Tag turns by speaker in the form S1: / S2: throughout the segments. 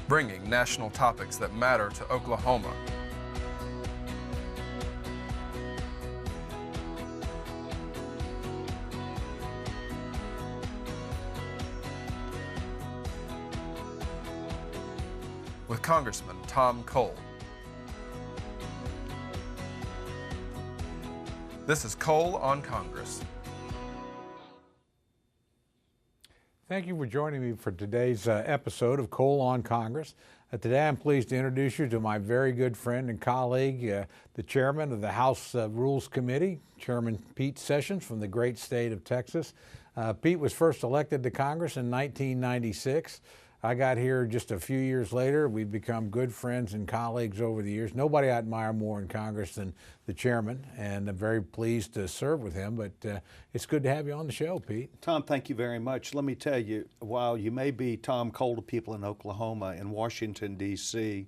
S1: bringing national topics that matter to Oklahoma. With Congressman Tom Cole. This is Cole on Congress.
S2: Thank you for joining me for today's episode of Cole on Congress. Today I'm pleased to introduce you to my very good friend and colleague, the chairman of the House Rules Committee, Chairman Pete Sessions from the great state of Texas. Pete was first elected to Congress in 1996. I got here just a few years later. We've become good friends and colleagues over the years. Nobody I admire more in Congress than the chairman, and I'm very pleased to serve with him, but it's good to have you on the show, Pete.
S3: Tom, thank you very much. Let me tell you, while you may be Tom Cole to people in Oklahoma and Washington, D.C.,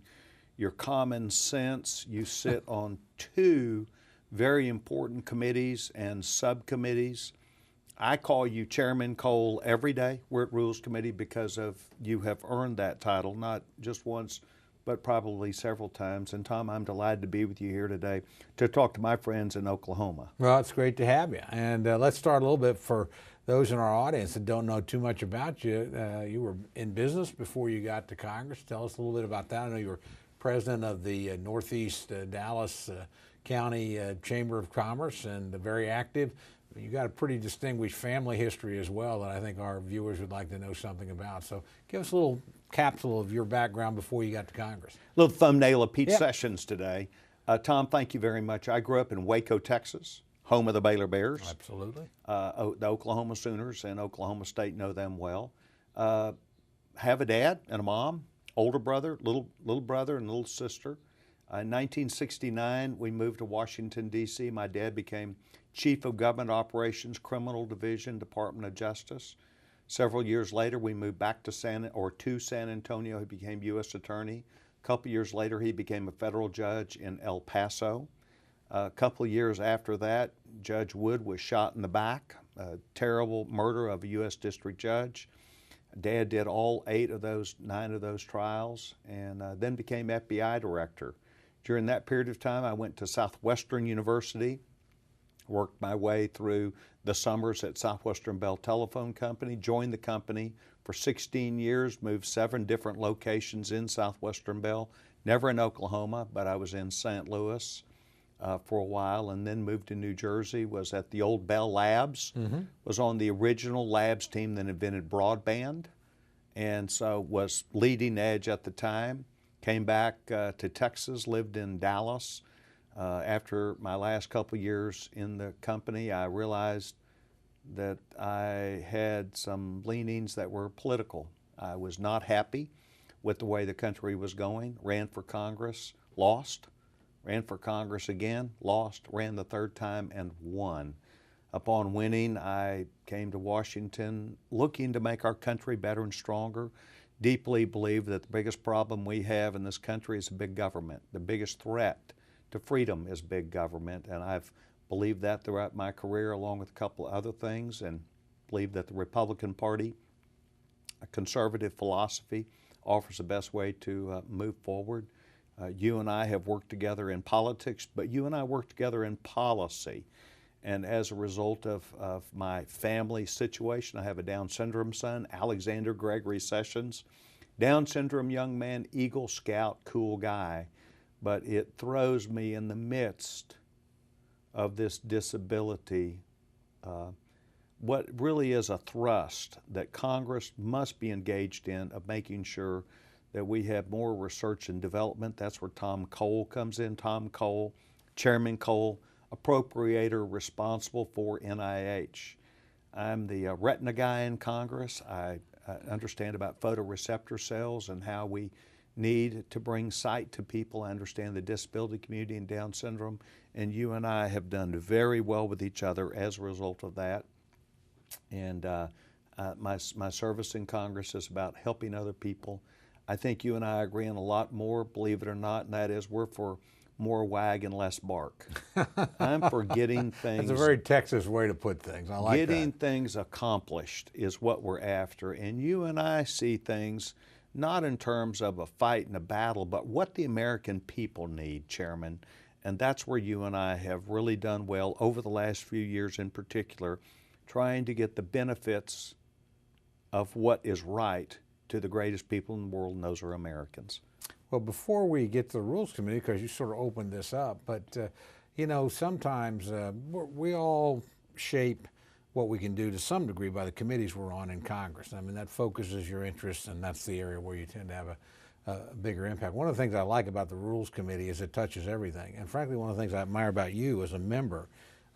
S3: your common sense, you sit on two very important committees and subcommittees. I call you Chairman Cole every day. We're at Rules Committee because of you have earned that title, not just once, but probably several times. And Tom, I'm delighted to be with you here today to talk to my friends in Oklahoma.
S2: Well, it's great to have you. And let's start a little bit for those in our audience that don't know too much about you. You were in business before you got to Congress. Tell us a little bit about that. I know you were president of the Northeast Dallas County Chamber of Commerce and very active. You got a pretty distinguished family history as well that I think our viewers would like to know something about. So give us a little capsule of your background before you got to Congress.
S3: A little thumbnail of Pete Sessions today. Tom, thank you very much. I grew up in Waco, Texas, home of the Baylor Bears.
S2: Absolutely.
S3: The Oklahoma Sooners and Oklahoma State know them well. Have a dad and a mom, older brother, little brother and little sister. In 1969, we moved to Washington, D.C. My dad became Chief of Government Operations, Criminal Division, Department of Justice. Several years later, we moved back to San Antonio. He became U.S. Attorney. A couple years later, he became a federal judge in El Paso. A couple of years after that, Judge Wood was shot in the back, a terrible murder of a U.S. District Judge. Dad did all 9 of those trials, and then became FBI Director. During that period of time, I went to Southwestern University, worked my way through the summers at Southwestern Bell Telephone Company, joined the company for 16 years, moved 7 different locations in Southwestern Bell, never in Oklahoma, but I was in St. Louis for a while, and then moved to New Jersey, was at the old Bell Labs, was on the original Labs team that invented broadband, and so was leading edge at the time. Came back to Texas, lived in Dallas. After my last couple years in the company, I realized that I had some leanings that were political. I was not happy with the way the country was going. Ran for Congress, lost. Ran for Congress again, lost. Ran the third time and won. Upon winning, I came to Washington looking to make our country better and stronger. Deeply believe that the biggest problem we have in this country is big government. The biggest threat to freedom is big government, and I've believed that throughout my career along with a couple of other things, and believe that the Republican Party, a conservative philosophy, offers the best way to move forward. You and I have worked together in politics, but you and I work together in policy. And as a result of my family situation, I have a Down syndrome son, Alexander Gregory Sessions. Down syndrome young man, Eagle Scout, cool guy. But it throws me in the midst of this disability, what really is a thrust that Congress must be engaged in of making sure that we have more research and development. That's where Tom Cole comes in. Tom Cole, Chairman Cole, appropriator responsible for NIH. I'm the retina guy in Congress. I understand about photoreceptor cells and how we need to bring sight to people. I understand the disability community and Down syndrome, and you and I have done very well with each other as a result of that. And my service in Congress is about helping other people. I think you and I agree on a lot more, believe it or not, and that is we're for more wag and less bark. I'm for getting things.
S2: That's a very Texas way to put things. I like that.
S3: Getting things accomplished is what we're after, and you and I see things not in terms of a fight and a battle, but what the American people need, Chairman. And that's where you and I have really done well over the last few years in particular, trying to get the benefits of what is right to the greatest people in the world, and those are Americans.
S2: Well, before we get to the Rules Committee, because you sort of opened this up, but you know, sometimes we all shape what we can do to some degree by the committees we're on in Congress. I mean, that focuses your interests, and that's the area where you tend to have a bigger impact. One of the things I like about the Rules Committee is it touches everything. And frankly, one of the things I admire about you as a member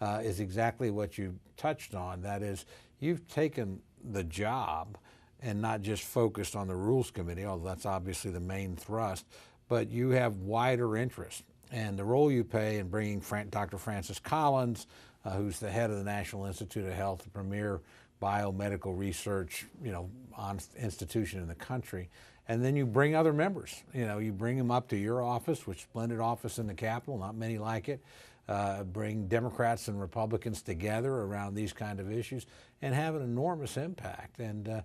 S2: is exactly what you touched on. That is, you've taken the job and not just focused on the Rules Committee, although that's obviously the main thrust, but you have wider interests. And the role you play in bringing Dr. Francis Collins, who's the head of the National Institute of Health, the premier biomedical research, institution in the country. And then you bring other members. You bring them up to your office, which is a splendid office in the Capitol, not many like it. Bring Democrats and Republicans together around these kind of issues and have an enormous impact. And,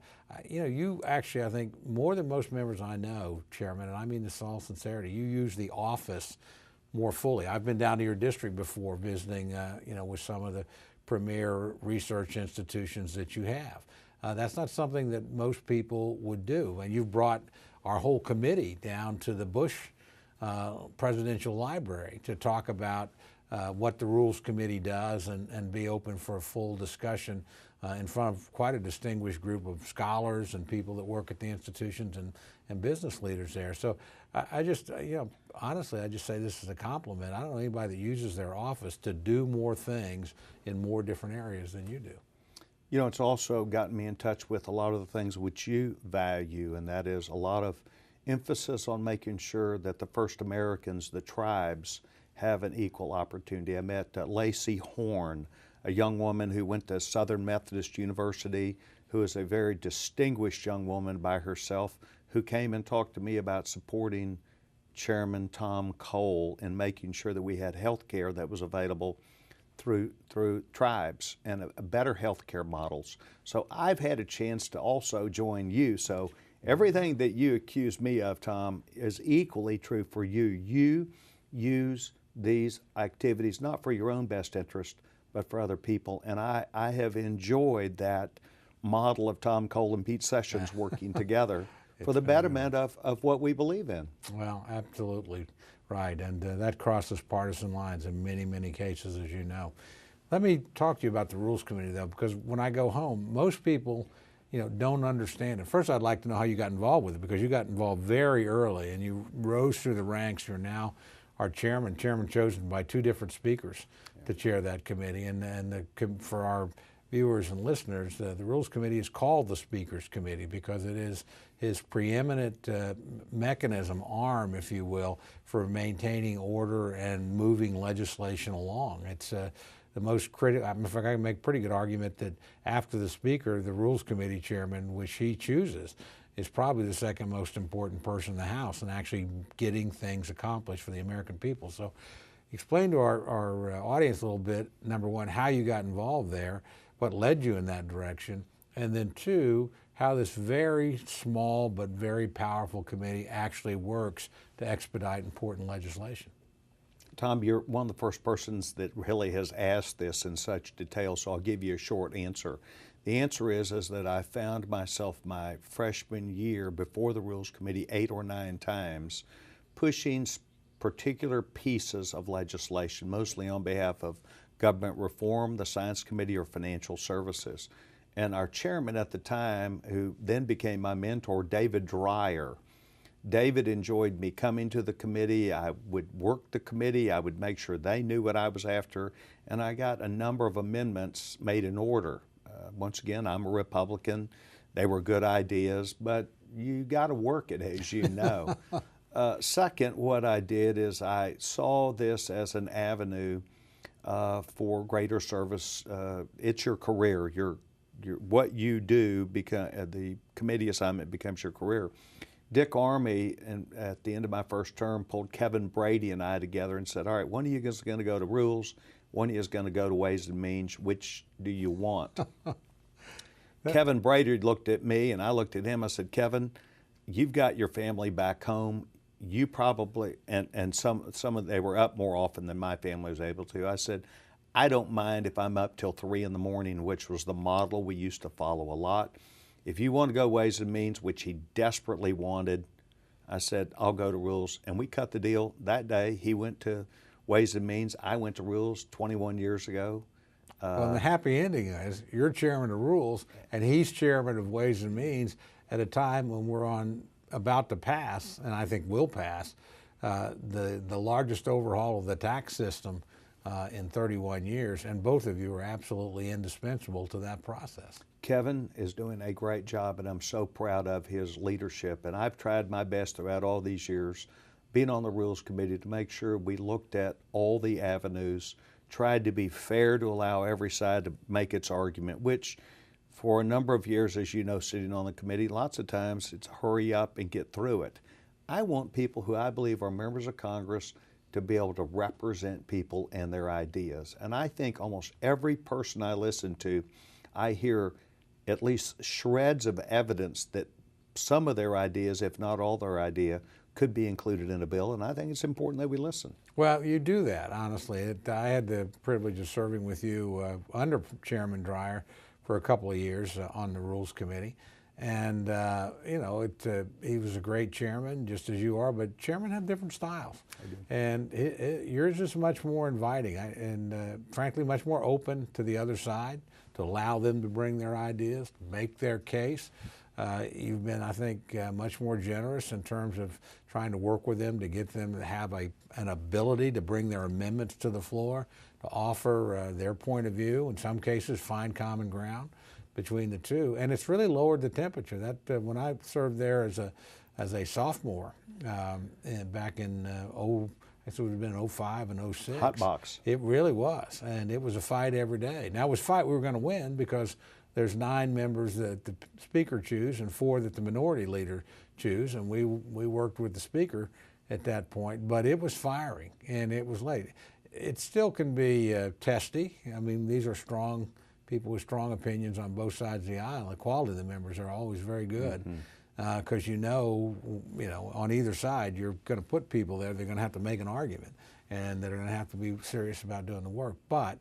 S2: you actually, I think, more than most members I know, Chairman, and I mean this in all sincerity, you use the office more fully. I've been down to your district before visiting, with some of the premier research institutions that you have. That's not something that most people would do. And you've brought our whole committee down to the Bush Presidential Library to talk about what the Rules Committee does and be open for a full discussion in front of quite a distinguished group of scholars and people that work at the institutions and business leaders there. So I just, honestly, I just say this is a compliment. I don't know anybody that uses their office to do more things in more different areas than you do.
S3: It's also gotten me in touch with a lot of the things which you value, and that is a lot of emphasis on making sure that the first Americans, the tribes, have an equal opportunity. I met Lacey Horn, a young woman who went to Southern Methodist University, who is a very distinguished young woman by herself, who came and talked to me about supporting Chairman Tom Cole in making sure that we had health care that was available through tribes and better health care models. So I've had a chance to also join you. So everything that you accuse me of, Tom, is equally true for you. You use these activities not for your own best interest, but for other people. And I have enjoyed that model of Tom Cole and Pete Sessions working together for the betterment of what we believe in.
S2: Well, absolutely right. And that crosses partisan lines in many, many cases, as you know. Let me talk to you about the Rules Committee, though, because when I go home, most people don't understand it. First, I'd like to know how you got involved with it, because you got involved very early and you rose through the ranks. You're now our chairman chosen by two different speakers to chair that committee. And for our viewers and listeners, the Rules Committee is called the Speakers Committee because it is his preeminent mechanism, arm, if you will, for maintaining order and moving legislation along. It's the most critical. In fact, I can make a pretty good argument that after the Speaker, the Rules Committee chairman, which he chooses, is probably the second most important person in the House and actually getting things accomplished for the American people. So explain to our audience a little bit, number one, how you got involved there, what led you in that direction, and then two, how this very small but very powerful committee actually works to expedite important legislation.
S3: Tom, you're one of the first persons that really has asked this in such detail, so I'll give you a short answer. The answer is that I found myself my freshman year before the Rules Committee 8 or 9 times pushing particular pieces of legislation, mostly on behalf of government reform, the Science Committee, or financial services. And our chairman at the time, who then became my mentor, David Dreyer. David enjoyed me coming to the committee. I would work the committee. I would make sure they knew what I was after. And I got a number of amendments made in order. Once again, I'm a Republican. They were good ideas, but you got to work it, as you know. Second, what I did is I saw this as an avenue for greater service. It's your career. What you do, the committee assignment becomes your career. Dick Armey, at the end of my first term, pulled Kevin Brady and I together and said, all right, one of you is going to go to Rules, one of you is going to go to Ways and Means. Which do you want? Kevin Brady looked at me and I looked at him. I said, Kevin, you've got your family back home. You probably, and some of they were up more often than my family was able to. I said, I don't mind if I'm up till 3 in the morning, which was the model we used to follow a lot. If you want to go Ways and Means, which he desperately wanted, I said, I'll go to Rules. And we cut the deal that day. He went to Ways and Means. I went to Rules 21 years ago.
S2: Well, the happy ending is you're chairman of Rules and he's chairman of Ways and Means at a time when we're about to pass, and I think will pass, the largest overhaul of the tax system in 31 years, and both of you are absolutely indispensable to that process.
S3: Kevin is doing a great job, and I'm so proud of his leadership. And I've tried my best throughout all these years, being on the Rules Committee, to make sure we looked at all the avenues, tried to be fair to allow every side to make its argument, which for a number of years, as you know, sitting on the committee, lots of times it's hurry up and get through it. I want people who I believe are members of Congress to be able to represent people and their ideas. And I think almost every person I listen to, I hear at least shreds of evidence that some of their ideas, if not all their idea, could be included in a bill, and I think it's important that we listen.
S2: Well, you do that, honestly. I had the privilege of serving with you under Chairman Dreyer for a couple of years on the Rules Committee. And, you know, he was a great chairman, just as you are, but chairmen have different styles. And yours is much more inviting and, frankly, much more open to the other side, to allow them to bring their ideas, make their case. You've been, I think, much more generous in terms of trying to work with them to get them to have an ability to bring their amendments to the floor, to offer their point of view, in some cases find common ground between the two. And it's really lowered the temperature. That when I served there as a sophomore back in I guess it would have been 05 and 06.
S3: Hot box.
S2: It really was, and it was a fight every day. Now it was a fight we were going to win because there's 9 members that the speaker choose and 4 that the minority leader choose, and we worked with the speaker at that point. But it was firing, and it was late. It still can be testy. I mean, these are strong people with strong opinions on both sides of the aisle. The quality of the members are always very good. Because you know, on either side, you're going to put people there. They're going to have to make an argument, and they're going to have to be serious about doing the work. But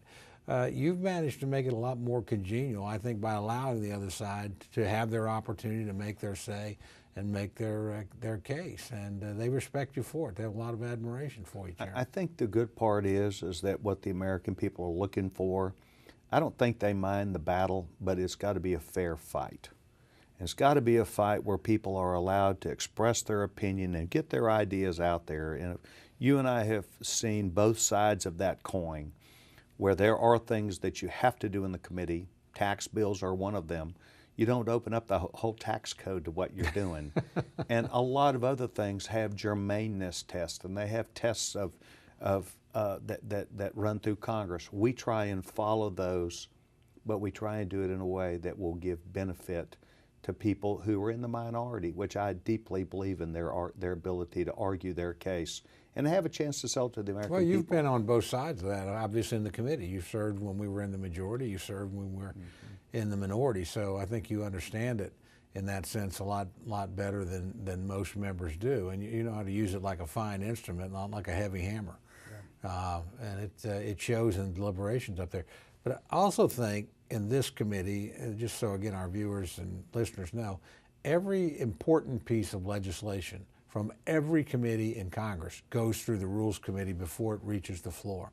S2: you've managed to make it a lot more congenial, I think, by allowing the other side to have their opportunity to make their say and make their case, and they respect you for it. They have a lot of admiration for you, Chairman.
S3: I think the good part is that what the American people are looking for, I don't think they mind the battle, but it's got to be a fair fight. It's got to be a fight where people are allowed to express their opinion and get their ideas out there. And you and I have seen both sides of that coin, where there are things that you have to do in the committee. Tax bills are one of them. You don't open up the whole tax code to what you're doing. And a lot of other things have germaneness tests, and they have tests that run through Congress. We try and follow those, but we try and do it in a way that will give benefit to people who are in the minority, which I deeply believe in their ability to argue their case and have a chance to sell to the American people.
S2: Well, you've been on both sides of that, obviously in the committee. You served when we were in the majority. You served when we were in the minority. So I think you understand it in that sense a lot better than most members do. And you know how to use it like a fine instrument, not like a heavy hammer. Yeah. And it shows in deliberations up there. But I also think in this committee, just so again our viewers and listeners know, every important piece of legislation from every committee in Congress goes through the Rules Committee before it reaches the floor.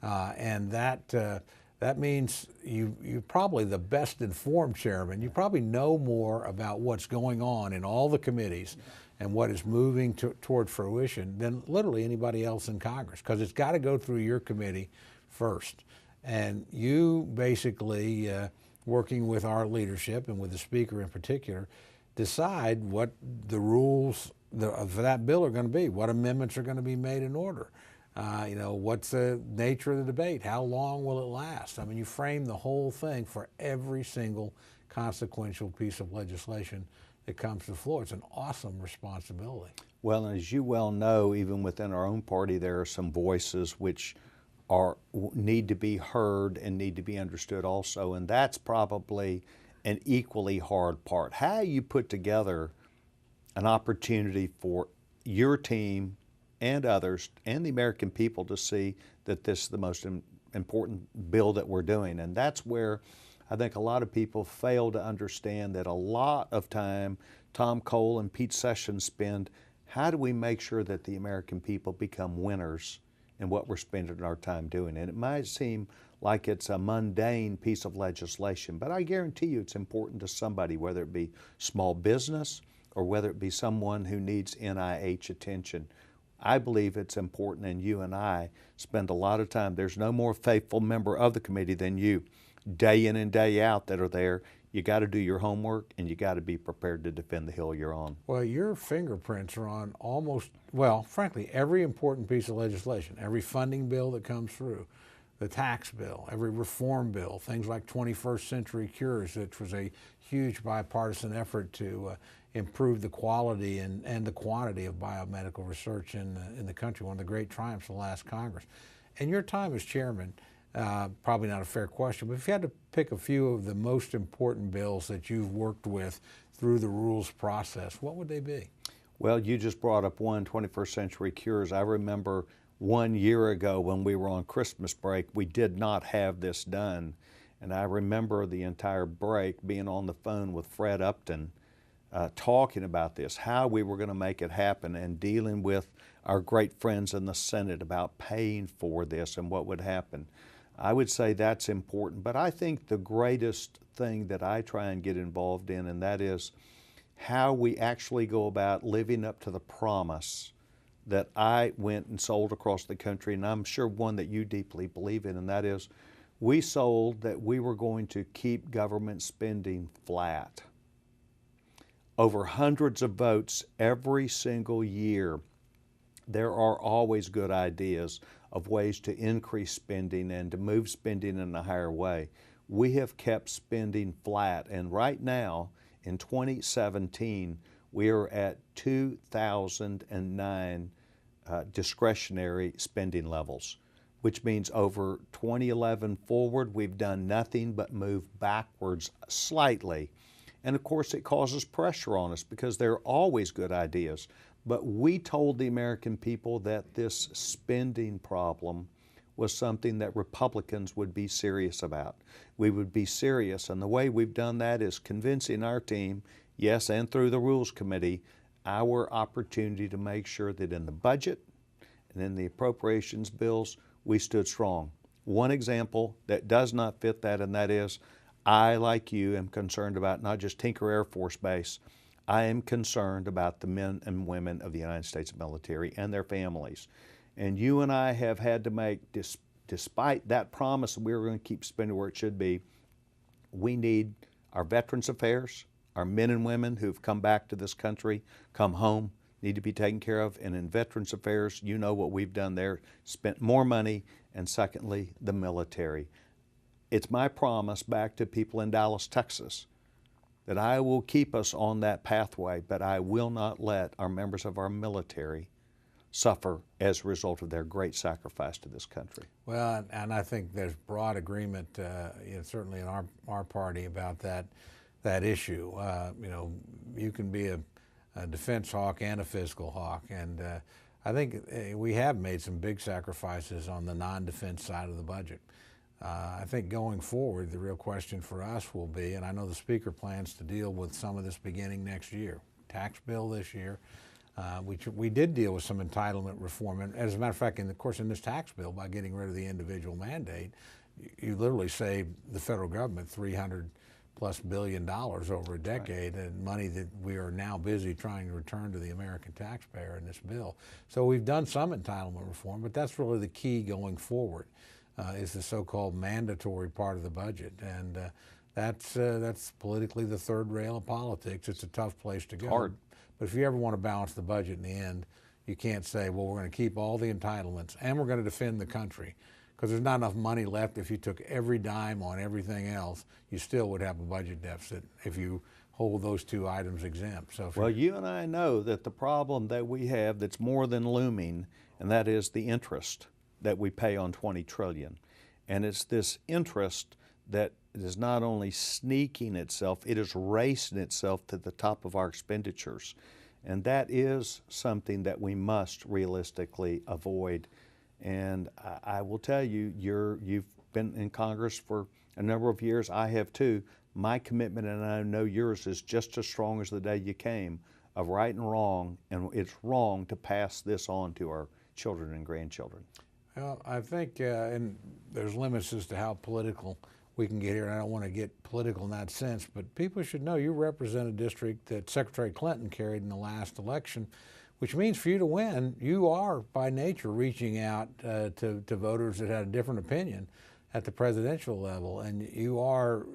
S2: And that means you're probably the best informed chairman. You probably know more about what's going on in all the committees and what is moving toward fruition than literally anybody else in Congress, because it's got to go through your committee first. And you basically, working with our leadership and with the Speaker in particular, decide what the rules for that bill are going to be, what amendments are going to be made in order. What's the nature of the debate? How long will it last? I mean, you frame the whole thing for every single consequential piece of legislation that comes to the floor. It's an awesome responsibility.
S3: Well, as you well know, even within our own party, there are some voices which need to be heard and need to be understood also, and that's probably an equally hard part. How you put together an opportunity for your team and others and the American people to see that this is the most important bill that we're doing. And that's where I think a lot of people fail to understand that a lot of time Tom Cole and Pete Sessions spend, how do we make sure that the American people become winners in what we're spending our time doing? And it might seem like it's a mundane piece of legislation, but I guarantee you it's important to somebody, whether it be small business or whether it be someone who needs NIH attention. I believe it's important, and you and I spend a lot of time. There's no more faithful member of the committee than you, day in and day out, that are there. You got to do your homework, and you got to be prepared to defend the hill you're on.
S2: Well, your fingerprints are on almost, well, frankly, every important piece of legislation, every funding bill that comes through, the tax bill, every reform bill, things like 21st Century Cures, which was a huge bipartisan effort to improve the quality and the quantity of biomedical research in the country, one of the great triumphs of the last Congress. And your time as chairman, probably not a fair question, but if you had to pick a few of the most important bills that you've worked with through the rules process, what would they be?
S3: Well, you just brought up 21st Century Cures. I remember 1 year ago when we were on Christmas break, we did not have this done. And I remember the entire break being on the phone with Fred Upton, talking about this, how we were going to make it happen, and dealing with our great friends in the Senate about paying for this and what would happen. I would say that's important, but I think the greatest thing that I try and get involved in, and that is how we actually go about living up to the promise that I went and sold across the country, and I'm sure one that you deeply believe in, and that is we sold that we were going to keep government spending flat. Over hundreds of votes every single year, there are always good ideas of ways to increase spending and to move spending in a higher way. We have kept spending flat, and right now in 2017, we are at 2009 discretionary spending levels, which means over 2011 forward, we've done nothing but move backwards slightly. And of course, it causes pressure on us because there are always good ideas. But we told the American people that this spending problem was something that Republicans would be serious about. We would be serious, and the way we've done that is convincing our team, yes, and through the Rules Committee, our opportunity to make sure that in the budget and in the appropriations bills, we stood strong. One example that does not fit that, and that is, I, like you, am concerned about not just Tinker Air Force Base, I am concerned about the men and women of the United States military and their families. And you and I have had to make, despite that promise that we were going to keep spending where it should be, we need our Veterans Affairs, our men and women who've come back to this country, come home, need to be taken care of. And in Veterans Affairs, you know what we've done there, spent more money. And secondly, the military. It's my promise back to people in Dallas, Texas, that I will keep us on that pathway, but I will not let our members of our military suffer as a result of their great sacrifice to this country.
S2: Well, and I think there's broad agreement, certainly in our party, about that issue. You can be a defense hawk and a fiscal hawk, and I think we have made some big sacrifices on the non-defense side of the budget. I think going forward, the real question for us will be, and I know the Speaker plans to deal with some of this beginning next year, tax bill this year. We did deal with some entitlement reform, and as a matter of fact, in this tax bill, by getting rid of the individual mandate, you literally saved the federal government $300+ billion over a decade, and money that we are now busy trying to return to the American taxpayer in this bill. So we've done some entitlement reform, but that's really the key going forward. Is the so-called mandatory part of the budget, and that's politically the third rail of politics. It's a tough place to go.
S3: Hard.
S2: But if you ever want to balance the budget in the end, you can't say, well, we're going to keep all the entitlements and we're going to defend the country, because there's not enough money left. If you took every dime on everything else, you still would have a budget deficit if you hold those two items exempt. So
S3: well, you and I know that the problem that we have that's more than looming, and that is the interest that we pay on $20 trillion. And it's this interest that is not only sneaking itself, it is racing itself to the top of our expenditures. And that is something that we must realistically avoid. And I will tell you, you've been in Congress for a number of years. I have too. My commitment, and I know yours, is just as strong as the day you came, of right and wrong, and it's wrong to pass this on to our children and grandchildren.
S2: Well, I think, and there's limits as to how political we can get here, and I don't want to get political in that sense, but people should know you represent a district that Secretary Clinton carried in the last election, which means for you to win, you are by nature reaching out to voters that had a different opinion at the presidential level, and you are,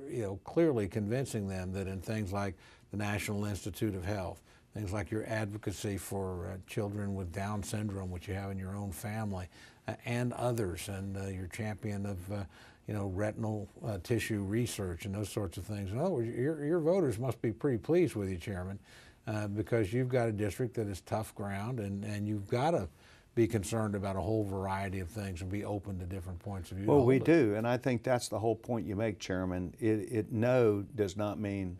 S2: clearly convincing them that in things like the National Institute of Health, things like your advocacy for children with Down syndrome, which you have in your own family, and others, and your champion of retinal tissue research and those sorts of things. In other words, your voters must be pretty pleased with you, Chairman, because you've got a district that is tough ground, and you've got to be concerned about a whole variety of things and be open to different points of view.
S3: Well, we do, and I think that's the whole point you make, Chairman. No does not mean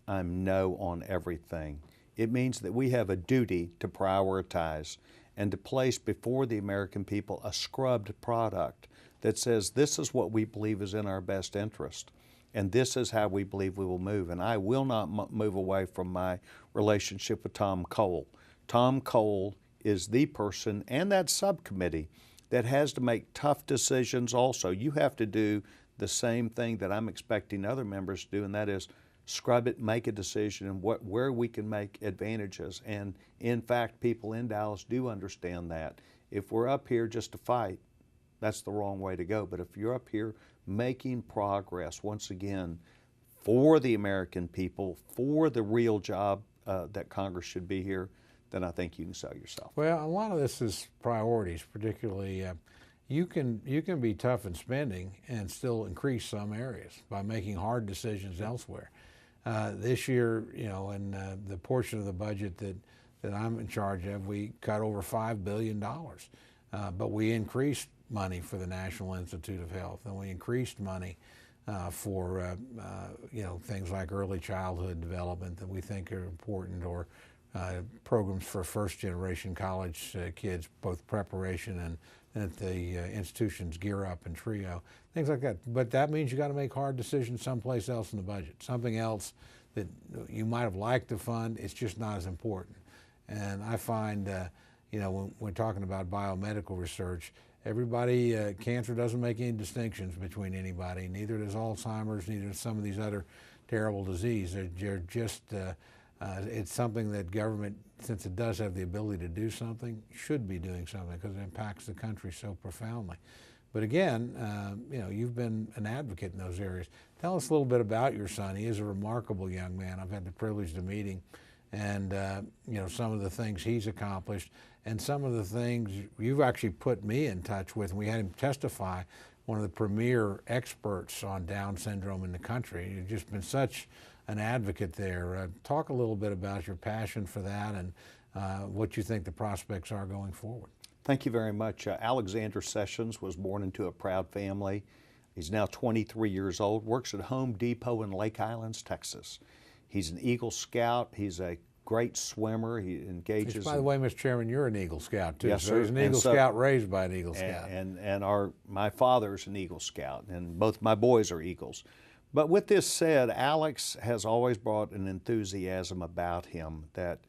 S3: I'm no on everything. It means that we have a duty to prioritize and to place before the American people a scrubbed product that says this is what we believe is in our best interest, and this is how we believe we will move. And I will not move away from my relationship with Tom Cole. Tom Cole is the person, and that subcommittee, that has to make tough decisions also. You have to do the same thing that I'm expecting other members to do, and that is scrub it, make a decision, and where we can make advantages. And in fact, people in Dallas do understand that. If we're up here just to fight, that's the wrong way to go. But if you're up here making progress, once again, for the American people, for the real job that Congress should be here, then I think you can sell yourself.
S2: Well, a lot of this is priorities, particularly. You can be tough in spending and still increase some areas by making hard decisions elsewhere. This year, in the portion of the budget that I'm in charge of, we cut over $5 billion, but we increased money for the National Institute of Health, and we increased money for things like early childhood development that we think are important, or programs for first-generation college kids, both preparation and at the institutions Gear Up and TRIO, things like that. But that means you got to make hard decisions someplace else in the budget, something else that you might have liked to fund. It's just not as important. And I find, when we're talking about biomedical research, everybody, cancer doesn't make any distinctions between anybody. Neither does Alzheimer's, neither does some of these other terrible diseases. They're just, it's something that government, since it does have the ability to do something, should be doing something because it impacts the country so profoundly. But again, you've been an advocate in those areas. Tell us a little bit about your son. He is a remarkable young man. I've had the privilege to meet him, and some of the things he's accomplished, and some of the things you've actually put me in touch with. And we had him testify, one of the premier experts on Down syndrome in the country. You've just been such an advocate there. Talk a little bit about your passion for that and what you think the prospects are going forward.
S3: Thank you very much. Alexander Sessions was born into a proud family. He's now 23 years old, works at Home Depot in Lake Highlands, Texas. He's an Eagle Scout. He's a great swimmer. He engages.
S2: By the way, Mr. Chairman, you're an Eagle Scout too.
S3: Yes,
S2: so
S3: sir.
S2: he's an Eagle Scout raised by an Eagle Scout.
S3: And my father's an Eagle Scout, and both my boys are Eagles. But with this said, Alex has always brought an enthusiasm about him that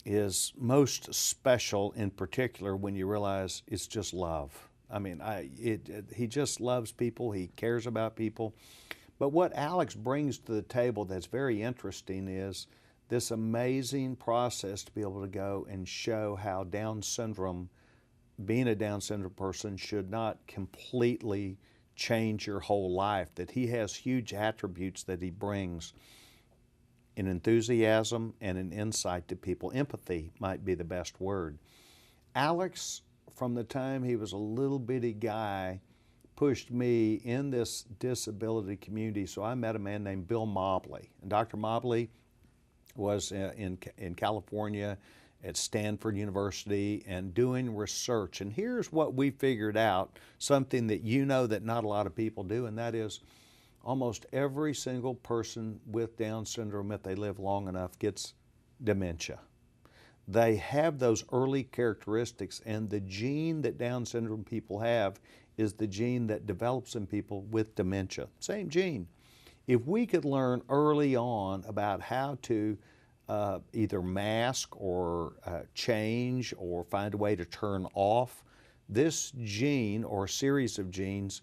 S3: is most special, in particular when you realize it's just love. I mean, he just loves people. He cares about people. But what Alex brings to the table that's very interesting is this amazing process to be able to go and show how Down syndrome, being a Down syndrome person, should not completely change your whole life, that he has huge attributes that he brings, an enthusiasm and an insight to people. Empathy might be the best word. Alex, from the time he was a little bitty guy, pushed me in this disability community. So I met a man named Bill Mobley. And Dr. Mobley was in California at Stanford University and doing research. And here's what we figured out, something that that not a lot of people do, and that is almost every single person with Down syndrome, if they live long enough, gets dementia. they have those early characteristics, and the gene that Down syndrome people have is the gene that develops in people with dementia. Same gene. If we could learn early on about how to either mask or change or find a way to turn off this gene or series of genes,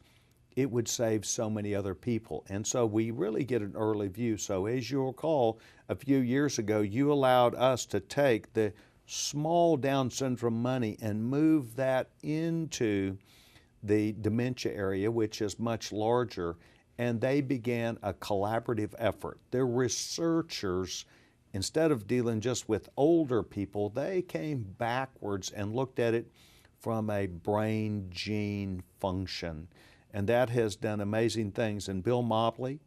S3: it would save so many other people. And so we really get an early view. So as you'll recall, a few years ago, you allowed us to take the small Down syndrome money and move that into the dementia area, which is much larger, and they began a collaborative effort. Their researchers, instead of dealing just with older people, they came backwards and looked at it from a brain gene function. And that has done amazing things. And Bill Mobley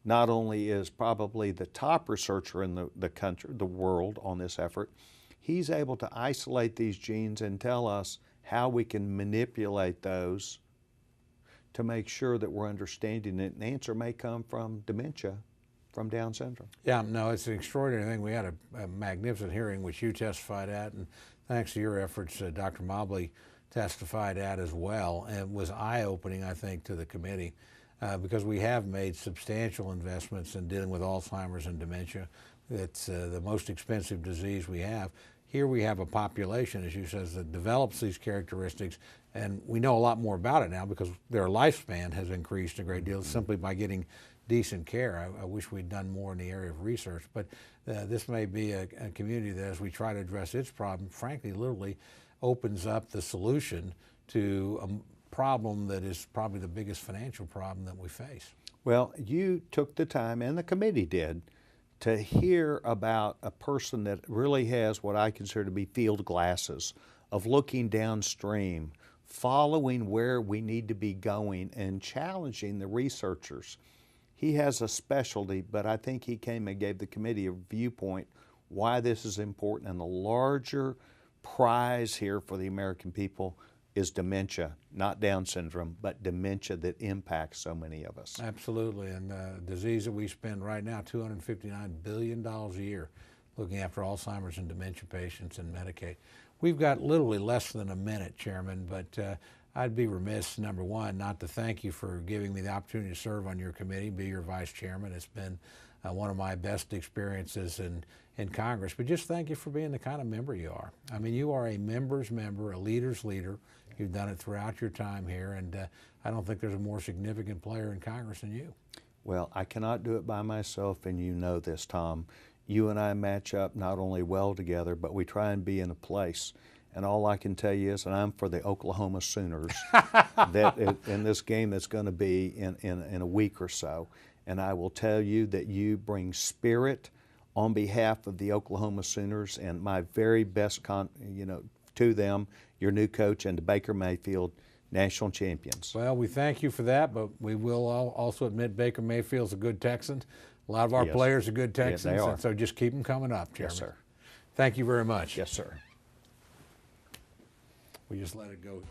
S3: not only is probably the top researcher in the country, the world on this effort, he's able to isolate these genes and tell us how we can manipulate those to make sure that we're understanding it. And the answer may come from dementia, from Down syndrome.
S2: Yeah, no, it's an extraordinary thing. We had a magnificent hearing which you testified at, and thanks to your efforts, Dr. Mobley testified at as well, and it was eye-opening, I think, to the committee because we have made substantial investments in dealing with Alzheimer's and dementia. It's the most expensive disease we have. Here we have a population, as you says, that develops these characteristics, and we know a lot more about it now because their lifespan has increased a great deal simply by getting decent care. I wish we'd done more in the area of research, but this may be a community that, as we try to address its problem, frankly, literally opens up the solution to a problem that is probably the biggest financial problem that we face.
S3: Well, you took the time, and the committee did, to hear about a person that really has what I consider to be field glasses of looking downstream, following where we need to be going, and challenging the researchers. He has a specialty, but I think he came and gave the committee a viewpoint why this is important, and the larger prize here for the American people is dementia, not Down syndrome, but dementia that impacts so many of us.
S2: Absolutely, and a disease that we spend right now $259 billion a year looking after Alzheimer's and dementia patients and Medicaid. We've got literally less than a minute, Chairman, but I'd be remiss, number one, not to thank you for giving me the opportunity to serve on your committee, be your vice chairman. It's been one of my best experiences in Congress, but just thank you for being the kind of member you are. I mean, you are a member's member, a leader's leader. You've done it throughout your time here, and I don't think there's a more significant player in Congress than you.
S3: Well, I cannot do it by myself, and you know this, Tom. You and I match up not only well together, but we try and be in a place. And all I can tell you is, and I'm for the Oklahoma Sooners, in this game that's going to be in a week or so, and I will tell you that you bring spirit on behalf of the Oklahoma Sooners, and my very best to them, your new coach, and to Baker Mayfield, national champions.
S2: Well, we thank you for that, but we will also admit Baker Mayfield's a good Texan. A lot of our players are good Texans,
S3: they are.
S2: And so just keep them coming up, Chairman.
S3: Yes, sir.
S2: Thank you very much.
S3: Yes, sir.
S2: We just let it go.